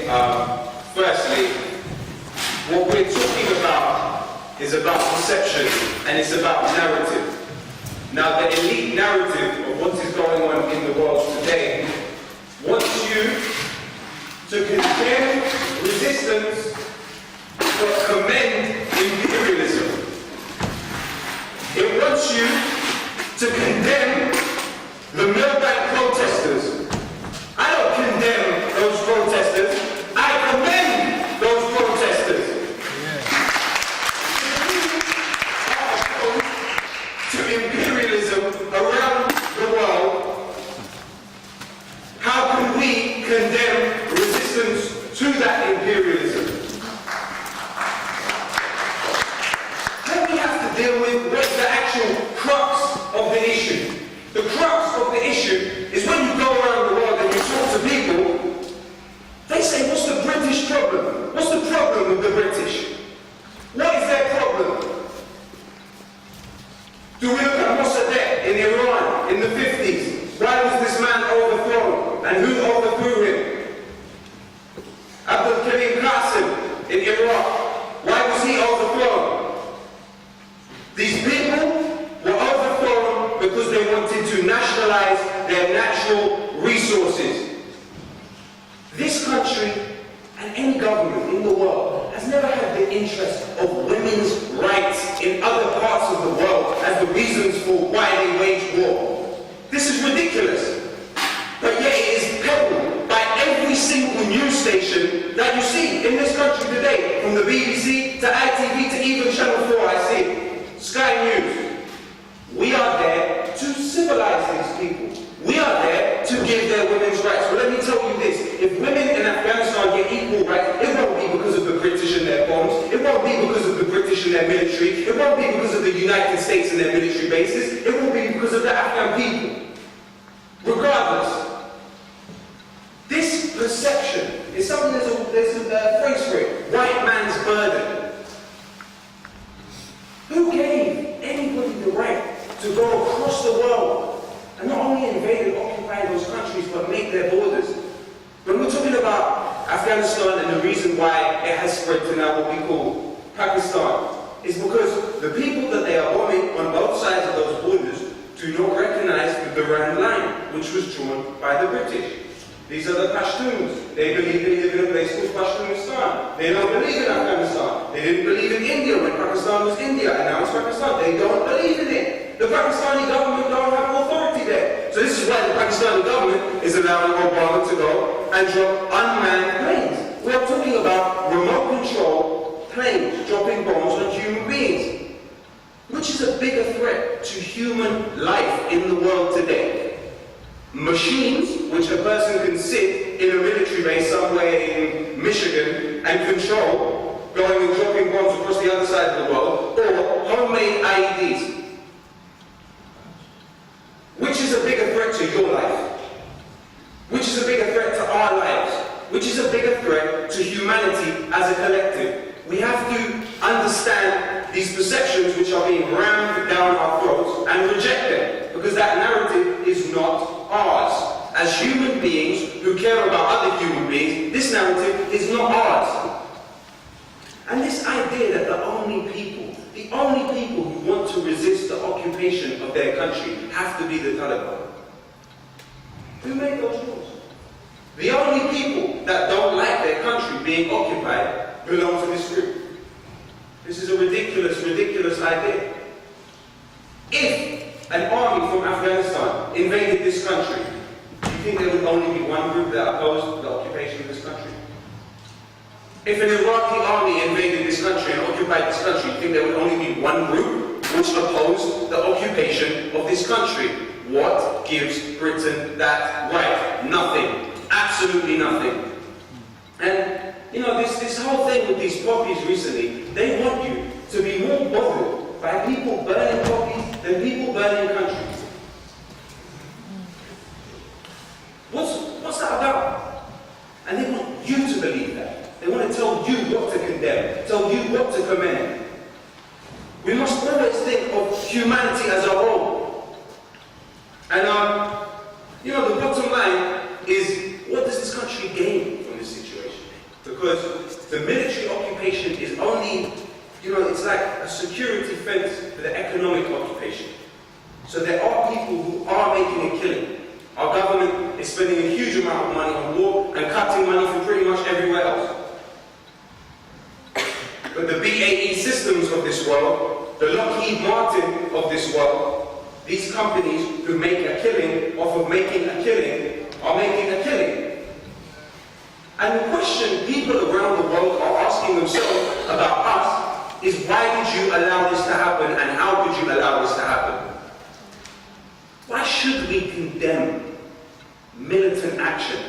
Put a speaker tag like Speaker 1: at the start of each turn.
Speaker 1: Firstly, what we're talking about is about perception, and it's about narrative. Now, the elite narrative of what is going on in the world today wants you to condemn resistance but commend imperialism. It wants you to condemn the militant protesters. I don't condemn those protesters. I commend those protesters. To imperialism around the world, how can we condemn resistance to that imperialism? What we have to deal with, what's the actual crux of the issue? The crux of the issue is when you go around the world and you talk to people, they say, what's the British problem? What's the problem with the British? What is their problem? Do we look at Mossadegh in Iran in the 50s? Why was this man overthrown? And who overthrew him? Abdul Karim Qasim in Iraq. Why was he overthrown? These people were overthrown because they wanted to nationalize their natural resources. This country and any government in the world has never had the interest of women's rights in other parts of the world as the reasons for why they wage war. This is ridiculous. But yet it is peddled by every single news station that you see in this country today, from the BBC to ITV to even Channel 4, I see, Sky News. We are there to civilize these people. We are there to give their women's rights. But let me tell you this, if women in Afghanistan get equal rights, it won't be because of the British and their bombs, it won't be because of the British and their military, it won't be because of the United States and their military bases, it will be because of the Afghan people. Regardless, this perception is something, there's a phrase for it, white man's burden. Who gave anybody the right to go across the world and not only invade and occupy those countries, but make their borders? When we're talking about Afghanistan and the reason why it has spread to now what we call Pakistan, is because the people that they are bombing on both sides of those borders do not recognize the Durand line, which was drawn by the British. These are the Pashtuns. They believe they live in a place called Pashtunistan. They don't believe in Afghanistan. They didn't believe in India when Pakistan was India, and now it's Pakistan. They don't believe in it. The Pakistani government don't have authority there. So this is why the Pakistani government is allowing Obama to go and drop unmanned planes. We're talking about remote control planes dropping bombs on human beings. Which is a bigger threat to human life in the world today? Machines, which a person can sit in a military base somewhere in Michigan and control, going and dropping bombs across the other side of the world, or homemade IEDs. Which is a bigger threat to your life? Which is a bigger threat to our lives? Which is a bigger threat to humanity as a collective? We have to understand these perceptions which are being rammed down our throats and reject them, because that narrative is not ours. As human beings who care about other human beings, this narrative is not ours. And this idea that the only people who want to resist the occupation of their country have to be the Taliban. Who made those rules? The only people that don't like their country being occupied belong to this group. This is a ridiculous, ridiculous idea. If an army from Afghanistan invaded this country, do you think there would only be one group that opposed the occupation of this country? If an Iraqi army invaded this country and occupied this country, do you think there would only be one group which opposed the occupation of this country? What gives Britain that right? Nothing. Absolutely nothing. And, you know, this whole thing with these poppies recently, they want you to be more bothered by people burning poppies than people burning countries. What's that about? And they want you to believe that. They want to tell you what to condemn, tell you what to commend. We must always think of humanity as a whole. And, you know, the bottom line is, what does this country gain from this situation? because the military occupation is only, it's like a security fence for the economic occupation. So there are people who are making a killing. Our government is spending a huge amount of money on war and cutting money from pretty much everywhere else. But the BAE Systems of this world, the Lockheed Martin of this world, these companies who make a killing off of making a killing are making a killing. And the question people around the world are asking themselves about us is, why did you allow this to happen, and how could you allow this to happen? Why should we condemn militant action